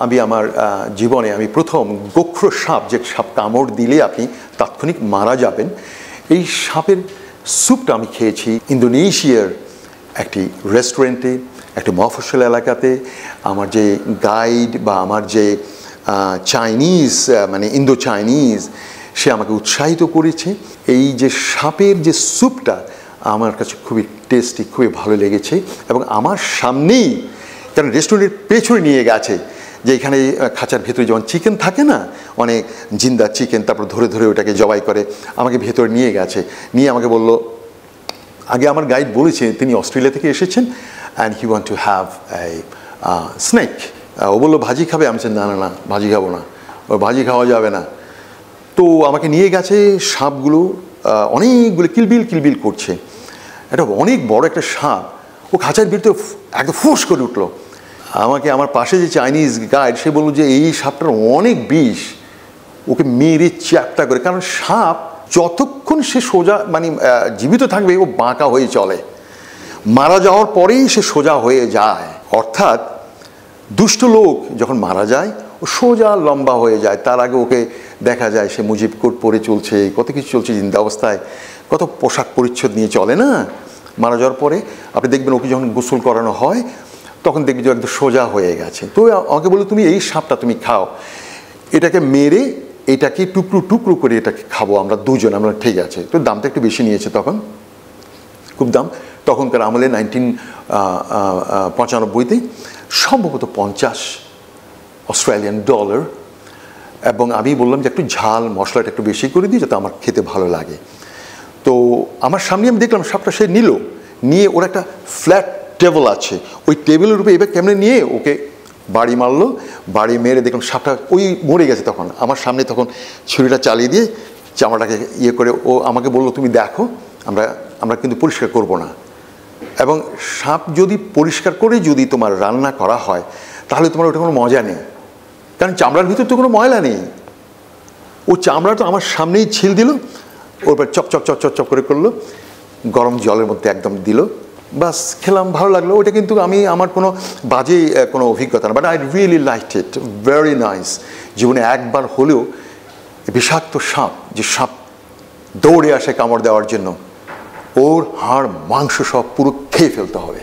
আমি আমার জীবনে আমি প্রথম গোখ্র সাপ, যে সাপ কামড় দিলে আপনি তাৎক্ষণিক মারা যাবেন, এই সাপের স্যুপটা আমি খেয়েছি ইন্দোনেশিয়ার একটি রেস্টুরেন্টে, একটি মফস্বল এলাকাতে। আমার যে গাইড বা আমার যে চাইনিজ মানে ইন্দো চাইনিজ, সে আমাকে উৎসাহিত করেছে। এই যে সাপের যে স্যুপটা আমার কাছে খুবই টেস্টি, খুবই ভালো লেগেছে। এবং আমার সামনেই, কারণ রেস্টুরেন্টের পেছনে নিয়ে গেছে, যে এখানে খাঁচার ভেতরে যেমন চিকেন থাকে না, অনেক জিন্দা চিকেন, তারপর ধরে ধরে ওটাকে জবাই করে, আমাকে ভেতরে নিয়ে গেছে। নিয়ে আমাকে বলল, আগে আমার গাইড বলেছে তিনি অস্ট্রেলিয়া থেকে এসেছেন, and he want to have a snake. ও বললো ভাজি খাবে, আমি না না না ভাজি খাবো না, ও ভাজি খাওয়া যাবে না। তো আমাকে নিয়ে গেছে, সাপগুলো অনেকগুলো কিলবিল কিলবিল করছে। এটা অনেক বড় একটা সাপ, ও খাঁচার ভিতরে একদম ফুস করে উঠলো। আমাকে আমার পাশে যে চাইনিজ গাইড, সে বললো যে এই সাপটার অনেক বিষ, ওকে মেরে চ্যাপ্টা করে, কারণ সাপ যতক্ষণ সে সোজা মানে জীবিত থাকবে ও বাঁকা হয়ে চলে, মারা যাওয়ার পরেই সে সোজা হয়ে যায়। অর্থাৎ দুষ্ট লোক যখন মারা যায় ও সোজা লম্বা হয়ে যায়, তার আগে ওকে দেখা যায় সে মুজিব কোট পরে চলছে, কত কিছু চলছে জিন্দা অবস্থায়, কত পোশাক পরিচ্ছদ নিয়ে চলে না। মারা যাওয়ার পরে আপনি দেখবেন ওকে যখন গোসল করানো হয় তখন দেখবেন যে একদম সোজা হয়ে গেছে। তো আমাকে বললো তুমি এই সাপটা তুমি খাও, এটাকে মেরে এটাকে টুকরো টুকরো করে এটাকে খাবো আমরা দুজন। আমরা ঠিক আছে। তো দামটা একটু বেশি নিয়েছে তখন, খুব দাম। তখনকার আমলে 1995-তে সম্ভবত 50 অস্ট্রেলিয়ান ডলার। এবং আমি বললাম যে একটু ঝাল মশলাটা একটু বেশি করে দিই যাতে আমার খেতে ভালো লাগে। তো আমার সামনে আমি দেখলাম সাপটা সে নিয়ে ওর একটা ফ্ল্যাট টেবিল আছে, ওই টেবিলের উপরে এবার কেমনে নিয়ে ওকে বাড়ি মারলো। বাড়ি মেরে দেখলাম সাপটা ওই মরে গেছে। তখন আমার সামনে তখন ছুরিটা চালিয়ে দিয়ে চামড়াটাকে ইয়ে করে ও আমাকে বললো তুমি দেখো, আমরা কিন্তু পরিষ্কার করব না। এবং সাপ যদি পরিষ্কার করে যদি তোমার রান্না করা হয় তাহলে তোমার ওটা কোনো মজা নেই, কারণ চামড়ার ভিতর তো কোনো ময়লা নেই। ও চামড়া তো আমার সামনেই ছিল দিল, ওর পর chop chop chop chop chop করে করলো, গরম জলের মধ্যে একদম দিল, বাস খেলাম, ভালো লাগলো। ওটা কিন্তু আমার কোনো বাজে কোনো অভিজ্ঞতা না, but I really liked it, very nice. জীবনে একবার হলেও বিষাক্ত সাপ, যে সাপ দৌড়ে আসে কামড় দেওয়ার জন্য, ওর হাড় মাংস সব পুরো খেয়ে ফেলতে হবে।